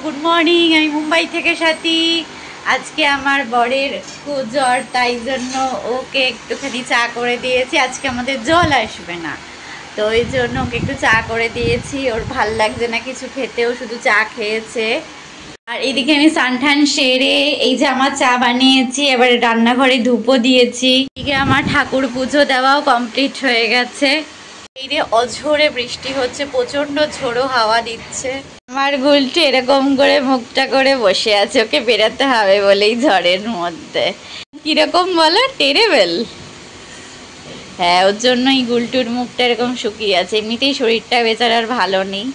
Good morning. আমি মুম্বাই থেকে সাথী। আজকে আমার বরের খুব জ্বর, তাই জন্য ওকে একটুখানি চা করে দিয়েছি। আজকে আমাদের জল আসবে না, তো ওই জন্য ওকে একটু চা করে দিয়েছি। ওর ভাল লাগছে না কিছু খেতেও, শুধু চা খেয়েছে। আর এদিকে আমি স্নান সেরে এই যে আমার চা বানিয়েছি, এবার রান্নাঘরে ধূপও দিয়েছি। এদিকে আমার ঠাকুর পুজো দেওয়াও কমপ্লিট হয়ে গেছে। এই রে অঝোরে বৃষ্টি হচ্ছে, প্রচন্ড ঝোড়ো হাওয়া দিচ্ছে। আমার গুলটি এরকম করে মুখটা করে বসে আছে, ওকে বেরোতে হবে বলেই ঝড়ের মধ্যে। কিরকম বলো, টেরেবেল? হ্যাঁ, ওর জন্যই গুলটুর মুখটা এরকম শুকিয়ে আছে। এমনিতেই শরীরটা বেচারার ভালো নেই,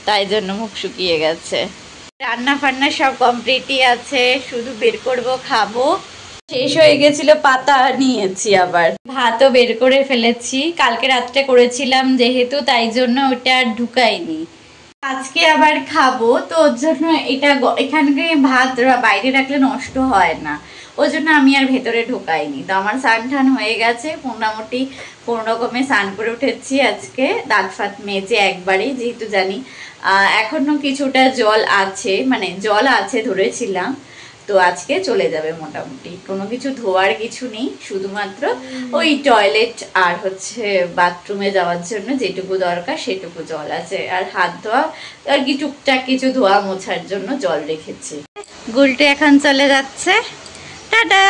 তাই জন্য মুখ শুকিয়ে গেছে। রান্না ফান্না সব কমপ্লিটই আছে, শুধু বের করব, খাবো। শেষ হয়ে গেছিল, পাতা নিয়েছি, আবার ভাতও বের করে ফেলেছি। কালকে রাত্রে করেছিলাম যেহেতু, তাই জন্য ওটা আর ঢুকাইনি। আজকে আবার খাবো, তো ওর জন্য এটা এখানকে ভাত বাইরে রাখলে নষ্ট হয় না, ওই জন্য আমি আর ভেতরে ঢুকাইনি। তো আমার স্নান টান হয়ে গেছে, মোটামুটি কোনো রকমে স্নান করে উঠেছি আজকে, দাঁত ফাত মেজে একবারেই, যেহেতু জানি এখনো কিছুটা জল আছে, মানে জল আছে ধরেছিলাম, তো আজকে চলে যাবে মোটামুটি। কোনো কিছু ধোয়ার কিছু নেই, শুধুমাত্র ওই টয়লেট আর হচ্ছে বাথরুমে যাওয়ার জন্য যেটুকু দরকার সেটুকু জল আছে, আর হাত ধোয়া আর কি টুকটাক কিছু ধোয়া মোছার জন্য জল রেখেছি। গুলটে এখন চলে যাচ্ছে, টাটা।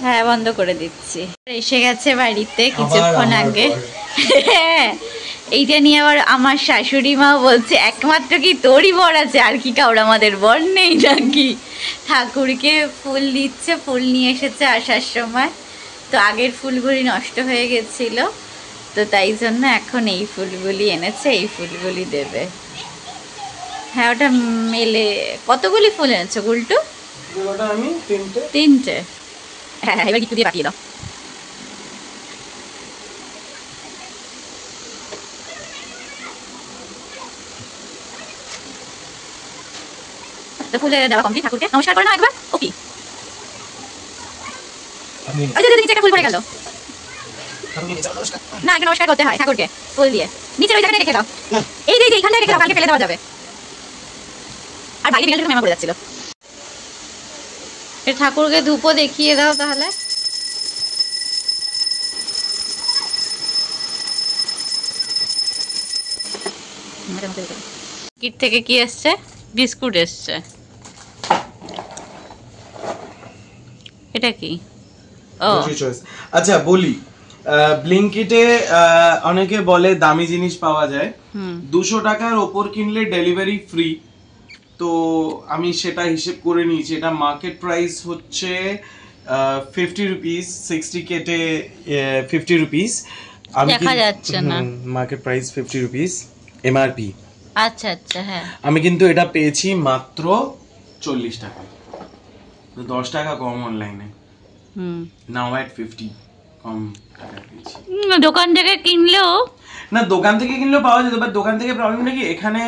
হ্যাঁ, বন্ধ করে দিচ্ছি। এসে গেছে বাড়িতে কিছুক্ষণ আগে। হ্যাঁ, এইটা নিয়ে আবার আমার শাশুড়ি মা বলছে একমাত্র কি তোরই বর আছে, আর কি কাউর আমাদের বর নেই নাকি? ঠাকুরকে ফুল দিচ্ছে, ফুল নিয়ে এসেছে আসার সময়, তো আগের ফুলগুলি নষ্ট হয়ে গেছিল, তো তাই জন্য এখন এই ফুলগুলি এনেছে, এই ফুলগুলি দেবে। হ্যাঁ, ওটা মেলে কতগুলি ফুল এনেছো গুলটু? তিনটে। হ্যাঁ, এবার একটু দিয়ে রাখিয়ে দাও। ফুলে দেওয়া কমপ্লিট, ঠাকুরকে নমস্কার করে নাও একবার। ওকে, নিচে একটা ফুল পড়ে গেল না, একটা নমস্কার করতে হয় ঠাকুরকে ফুল দিয়ে। নিচে ওই জায়গাটা রেখে দাও, এই যে এইখানটা রেখে দাও, কালকে ফেলে দেওয়া যাবে। আর বাইরে বিড়ালটা মেমা করে যাচ্ছিল। ঠাকুরকে ধূপও দেখিয়ে দাও তাহলে। কিট থেকে কি এসছে? বিস্কুট এসছে। এটা কি? ও আচ্ছা বলি, ব্লিঙ্কিটে অনেকে বলে দামি জিনিস পাওয়া যায়, 200 টাকার ওপর কিনলে ডেলিভারি ফ্রি। তো আমি সেটা হিসেব করে নিয়েছি, এটা মার্কেট প্রাইস হচ্ছে 50 রুপিস, 60 কেটে 50 রুপিস। দেখা যাচ্ছে না, মার্কেট প্রাইস 50 রুপিস এমআরপি। আচ্ছা আচ্ছা, হ্যাঁ। আমি কিন্তু এটা পেয়েছি মাত্র 40 টাকা, 10 টাকা কম অনলাইনে। নাও এট 50 কম টাকা পেয়েছি। দোকান থেকে কিনলেও না, দোকান থেকে কিনলেও পাওয়া যেত, বাট দোকান থেকে প্রবলেম নাকি, এখানে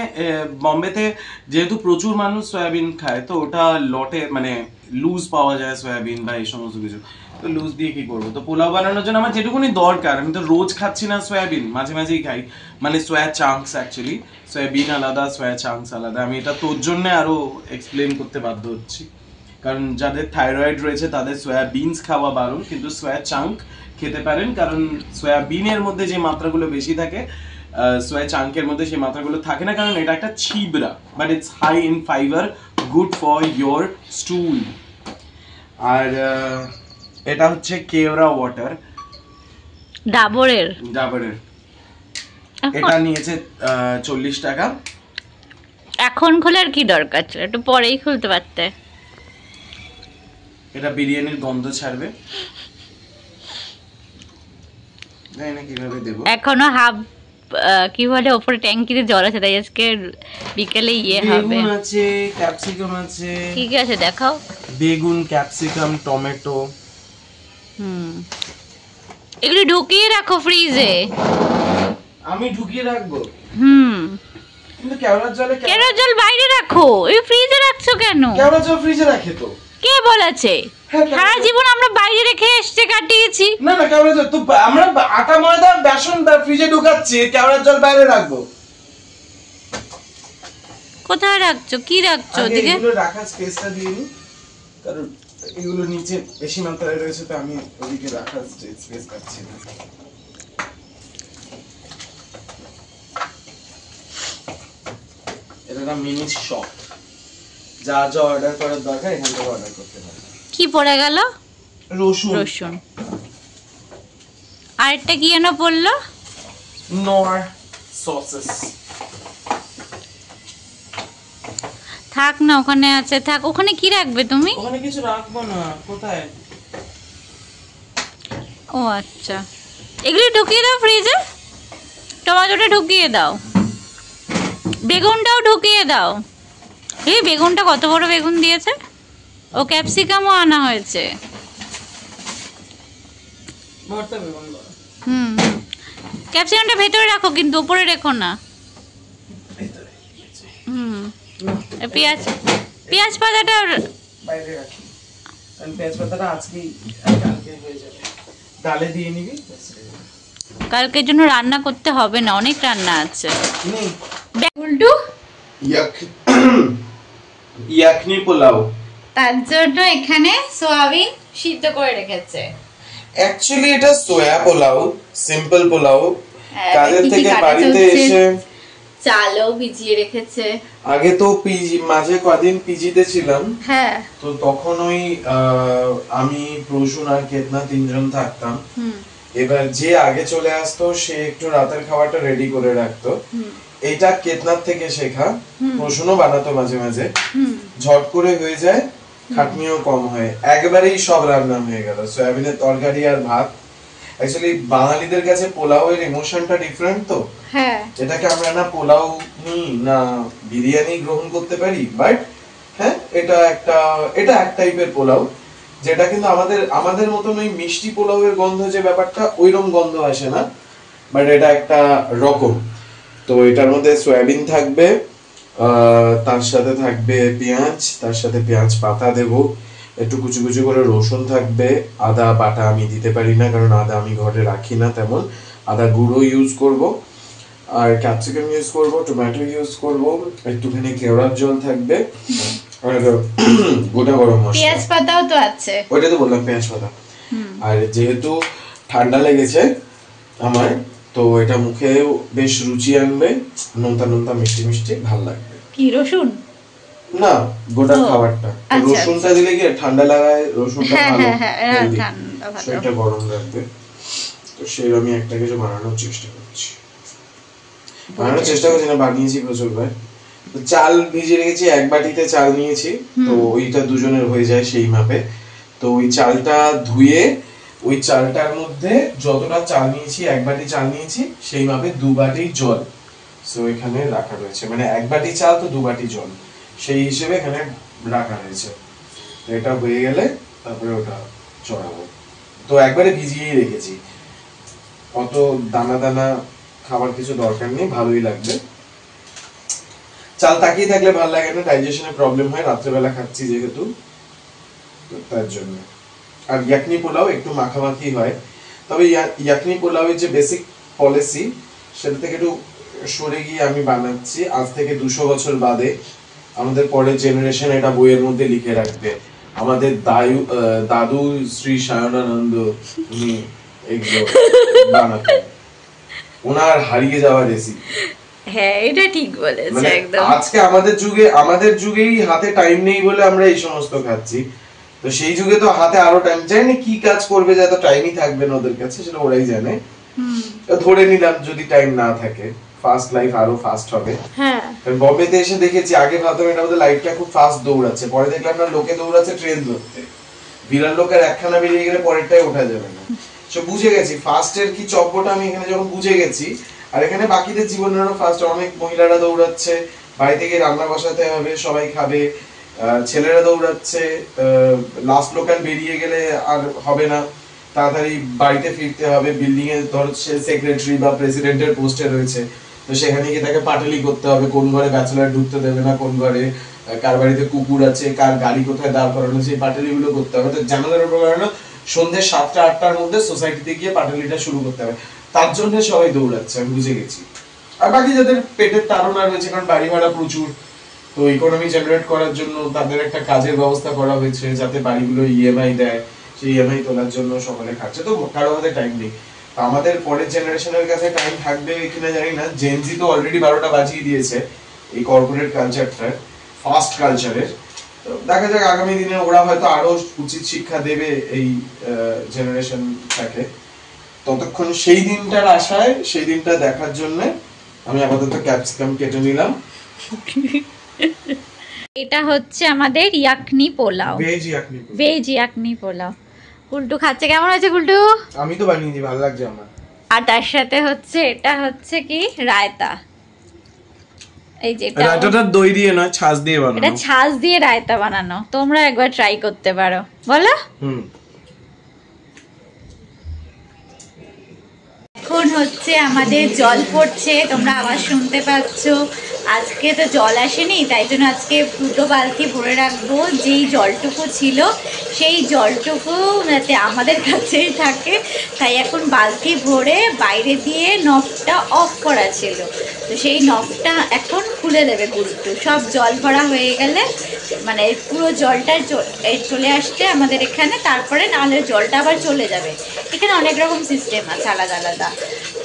বম্বেতে যেহেতু প্রচুর মানুষ সয়াবিন খায়, তো ওটা লটে মানে লুজ পাওয়া যায় সয়াবিন বা এই সমস্ত কিছু। তো লুজ দিয়ে কি করবো, তো পোলাও বানানোর জন্য আমার যেটুকুনি দরকার, আমি তো রোজ খাচ্ছি না সয়াবিন, মাঝে মাঝেই খাই, মানে সোয়া চাঙ্কস, অ্যাকচুয়ালি সয়াবিন আলাদা, সোয়া চাঙ্কস আলাদা। আমি এটা তোর জন্য আরো এক্সপ্লেন করতে বাধ্য হচ্ছি, কারণ যাদের থাইরয়েড রয়েছে তাদের সয়াবিনস খাওয়া বারণ, কিন্তু সোয়া চাঙ্ক খেতে পারেন, কারণ সয়াবিনের মধ্যে যে মাত্রাগুলো বেশি থাকে, সোয়া চাঙ্কের মধ্যে সেই মাত্রাগুলো থাকে না, কারণ এটা একটা ছিবড়া, but it's high in fibre, good for your stool. আর এটা হচ্ছে কেওড়া ওয়াটার, ডাবরের। এটা নিয়েছে 40 টাকা। এখন খোলার কি দরকার ছিল, একটু পরেই খুলতে পারতে। এটা বিরিয়ানির গন্ধ ছাড়বে, জানি না কিভাবে দেব। এখনো হাফ কি বলে ওপরে ট্যাঙ্কিতে জল আছে, তাই আজকে বিকেলে হবে। বেগুন আছে, ক্যাপসিকাম আছে। কি কি আছে দেখাও। বেগুন, ক্যাপসিকাম, টমেটো। এগুলো ঢুকিয়ে রাখো ফ্রিজে। আমি ঢুকিয়ে রাখবো? কিন্তু কেওড়ার জল বাইরে রাখো, এই ফ্রিজে রাখছো কেন? কেওড়ার জল ফ্রিজে রাখে তো? কে বলেছে? সারা জীবন আমরা বাইরে রেখে এসে কাটিয়েছি। না না, কেওড়ার জল তো আমরা আটা ময়দা বেসন ফ্রিজে ঢুকাচ্ছি, কেওড়ার জল বাইরে রাখবো? কোথায় রাখছো, কি রাখছো ওদিকে? এগুলো রাখার স্পেসটা দিয়ে নি, কারণ এগুলো নিচে বেশি মাত্রায় রয়েছে, তো আমি ওদিকে রাখার স্পেস পাচ্ছি না। এটা একটা মিনি শপ, যা যা অর্ডার করার দরকার এখান থেকে অর্ডার করতে পারে। কি পড়ে গেল? রসুন। রসুন। আরেকটা কি যেন পড়লো? নর সসেস। থাক না, ওখানে আছে, থাক। ওখানে কি রাখবে তুমি? ওখানে কিছু রাখবো না। কোথায়? ও আচ্ছা, এগুলি ঢুকিয়ে দাও ফ্রিজে। টমেটোটা ঢুকিয়ে দাও, বেগুনটাও ঢুকিয়ে দাও। এই বেগুনটা কত বড় বেগুন দিয়েছে! ও ক্যাপসিকামও আনা হয়েছে। ক্যাপসিকামটা ভেতরে রাখো, কিন্তু উপরে রেখো না। পেঁয়াজ, পেঁয়াজ পাতাটা বাইরে রাখি, কারণ পেঁয়াজ পাতাটা আজকেই কালকে হয়ে যাবে। ডালে দিয়ে নিবি, কালকের জন্য রান্না করতে হবে না, অনেক রান্না আছে। উল্টু ইয়াকনি পোলাও, তার জন্য এখানে সোয়াবিন সিদ্ধ করে রেখেছে। অ্যাকচুয়ালি এটা সোয়া পোলাও, সিম্পল পোলাও। কাজের থেকে বাড়িতে এসে চালও ভিজিয়ে রেখেছে। আগে তো পিজি, মাঝে কদিন পিজিতে ছিলাম, হ্যাঁ, তো তখন ওই আমি, প্রসূন আর কেতনা তিনজন থাকতাম। এবার যে আগে চলে আসতো সে একটু রাতের খাবারটা রেডি করে রাখতো। এটা কেতনার থেকে শেখা, প্রসূনও বানাতো মাঝে মাঝে, ঝট করে হয়ে যায়, খাটনিও কম হয়, একবারেই সব রান্না হয়ে গেল। সয়াবিনের তরকারি আর ভাত। অ্যাকচুয়ালি বাঙালিদের কাছে পোলাও এর ইমোশনটা ডিফারেন্ট, তো হ্যাঁ, এটাকে আমরা না পোলাও নিই না বিরিয়ানি গ্রহণ করতে পারি, বাট হ্যাঁ এটা এক টাইপের পোলাও, যেটা কিন্তু আমাদের মতন ওই মিষ্টি পোলাওয়ের গন্ধ যে ব্যাপারটা, ওইরকম গন্ধ আসে না, বাট এটা একটা রকম। তো এটার মধ্যে সয়াবিন থাকবে, তার সাথে থাকবে পেঁয়াজ, তার সাথে পেঁয়াজ পাতা দেব, একটু কুচু কুচু করে রসুন থাকবে, আদা বাটা আমি দিতে পারি না, কারণ আদা আমি ঘরে রাখি না তেমন, আদা গুঁড়ো ইউজ করব, আর ক্যাপসিকাম ইউজ করব, টমেটো ইউজ করব, একটুখানি কেওড়ার জল থাকবে, আর গোটা গরম মশলা। পেঁয়াজ পাতাও তো আছে, ওইটা তো বললাম পেঁয়াজ পাতা। আর যেহেতু ঠান্ডা লেগেছে আমার, তো এটা মুখে বেশ রুচি আনবে, নোনতা নোনতা মিষ্টি মিষ্টি ভালো লাগবে। কি রসুন না, গোটা খাবারটা। রসুনটা দিলে কি ঠান্ডা লাগায়, রসুনটা ভালো, সেটা গরম রাখবে। তো সেই আমি একটা কিছু বানানোর চেষ্টা করছি, না বানিয়েছি প্রচুরবার। তো চাল ভিজিয়ে রেখেছি, এক বাটিতে চাল নিয়েছি, তো ওইটা দুজনের হয়ে যায় সেই মাপে। তো ওই চালটা ধুয়ে, ওই চালটার মধ্যে যতটা চাল নিয়েছি, এক বাটি চাল নিয়েছি, সেই মাপে 2 বাটি জল সো এখানে রাখা রয়েছে, মানে 1 বাটি চাল তো 2 বাটি জল, সেই হিসেবে এখানে রাখা রয়েছে। তো এটা হয়ে গেলে তারপরে ওটা চড়াবো। তো একবারে ভিজিয়েই রেখেছি, অত দানা দানা খাবার কিছু দরকার নেই, ভালোই লাগবে। চাল তাকিয়ে থাকলে ভালো লাগে না, ডাইজেশনে প্রবলেম হয়, রাত্রেবেলা খাচ্ছি যেহেতু, তার জন্য। আর ইয়াকনি পোলাও একটু মাখামাখি হয়, তবে ইয়াকনি পোলাওয়ের যে বেসিক পলিসি সেটা থেকে একটু সরে গিয়ে আমি বানাচ্ছি আজ থেকে 200 বছর বাদে। আমাদের পরের জেনারেশন এটা বইয়ের মধ্যে লিখে রাখবে। আমাদের দাদু শ্রী সায়নানন্দ উনি এগুলো বানাতেন, ওনার হারিয়ে যাওয়া রেসিপি। হ্যাঁ, এটা ঠিক বলেছে একদম। আজকে আমাদের যুগেই হাতে টাইম নেই বলে আমরা এই সমস্ত খাচ্ছি, তো সেই যুগে তো হাতে আরো টাইম, জানি কি কাজ করবে যা তো টাইমই থাকবে না ওদের কাছে, সেটা ওরাই জানে। ধরে নিলাম যদি টাইম না থাকে, ফাস্ট লাইফ আরো ফাস্ট হবে। হ্যাঁ, কারণ বম্বেতে এসে দেখেছি, আগে ভাবতাম এটা আমাদের লাইফটা খুব ফাস্ট দৌড়াচ্ছে, পরে দেখলাম না, লোকে দৌড়াচ্ছে ট্রেন ধরতে, বিরাট লোকের একখানা বেরিয়ে গেলে পরেরটাই ওঠা যাবে না। সো বুঝে গেছি ফাস্টের কি চব্বটা, আমি এখানে যখন বুঝে গেছি। আর এখানে বাকিদের জীবনেরও ফাস্ট, অনেক মহিলারা দৌড়াচ্ছে, বাড়ি থেকে রান্না বসাতে হবে, সবাই খাবে, ছেলেরা দৌড়াচ্ছে, লাস্ট লোকাল বেরিয়ে গেলে আর হবে না, তাড়াতাড়ি বাড়িতে ফিরতে হবে, বিল্ডিং এ ধরছে সেক্রেটারি বা প্রেসিডেন্টের পোস্টে রয়েছে, তো সেখানে গিয়ে তাকে পাটালি করতে হবে, কোন ঘরে ব্যাচেলার ঢুকতে দেবে না, কোন ঘরে কার বাড়িতে কুকুর আছে, কার গাড়ি কোথায় দাঁড় করানো, সেই পাটালি গুলো করতে হবে। তো জানালার উপর সন্ধ্যে 7টা-8টার মধ্যে সোসাইটিতে গিয়ে পাটালিটা শুরু করতে হবে, তার জন্য সবাই দৌড়াচ্ছে, আমি বুঝে গেছি। আর বাকি যাদের পেটের তাড়না রয়েছে, কারণ বাড়ি ভাড়া প্রচুর, তো ইকোনমি জেনারেট করার জন্য তাদের একটা কাজের ব্যবস্থা করা হয়েছে, যাতে বাড়িগুলো ইএমআই দেয়, সেই ইএমআই তোলার জন্য সকলে খাচ্ছে। তো কারো হাতে টাইম নেই। আমাদের পরের জেনারেশনের কাছে টাইম থাকবে কিনা জানি না। জেনজি তো অলরেডি 12টা বাজিয়ে দিয়েছে এই কর্পোরেট কালচারটার, ফাস্ট কালচারের। তো দেখা যাক আগামী দিনে ওরা হয়তো আরো উচিত শিক্ষা দেবে এই জেনারেশনটাকে। ততক্ষণ সেই দিনটার আশায়, সেই দিনটা দেখার জন্য আমি আপাতত ক্যাপসিকাম কেটে নিলাম। এটা হচ্ছে আমাদের ইয়াকনি পোলাও, ভেজ ইয়াকনি পোলাও। গুলটু খাচ্ছে, কেমন হয়েছে গুলটু? আমি তো বানিয়েছি, ভালো লাগছে আমার। আর তার সাথে হচ্ছে এটা হচ্ছে কি রায়তা। এই যে রায়তাটা দই দিয়ে নয়, ছাঁচ দিয়ে বানানো। এটা ছাঁচ দিয়ে রায়তা বানানো, তোমরা একবার ট্রাই করতে পারো, বলো। এখন হচ্ছে আমাদের জল পড়ছে, তোমরা আওয়াজ শুনতে পাচ্ছ। আজকে তো জল আসেনি, তাই জন্য আজকে দুটো বালতি ভরে রাখবো। যেই জলটুকু ছিল সেই জলটুকু যাতে আমাদের কাছেই থাকে, তাই এখন বালতি ভরে বাইরে দিয়ে নবটা অফ করা ছিল। তো সেই নবটা এখন খুলে দেবে গুলটু। সব জল ভরা হয়ে গেলে, মানে পুরো জলটা চলে আসছে আমাদের এখানে, তারপরে নাহলে জলটা আবার চলে যাবে। এখানে অনেক রকম সিস্টেম আছে আলাদা আলাদা।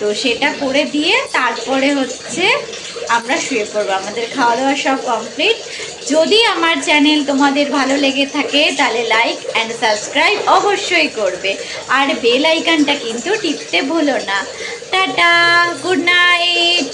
তো সেটা করে দিয়ে তারপরে হচ্ছে আমরা শুয়ে পড়বো। আমাদের খাওয়া দাওয়া সব কমপ্লিট। যদি আমার চ্যানেল তোমাদের ভালো লেগে থাকে তাহলে লাইক অ্যান্ড সাবস্ক্রাইব অবশ্যই করবে, আর বেল আইকনটা কিন্তু টিপতে ভুলো না। Tata, good night.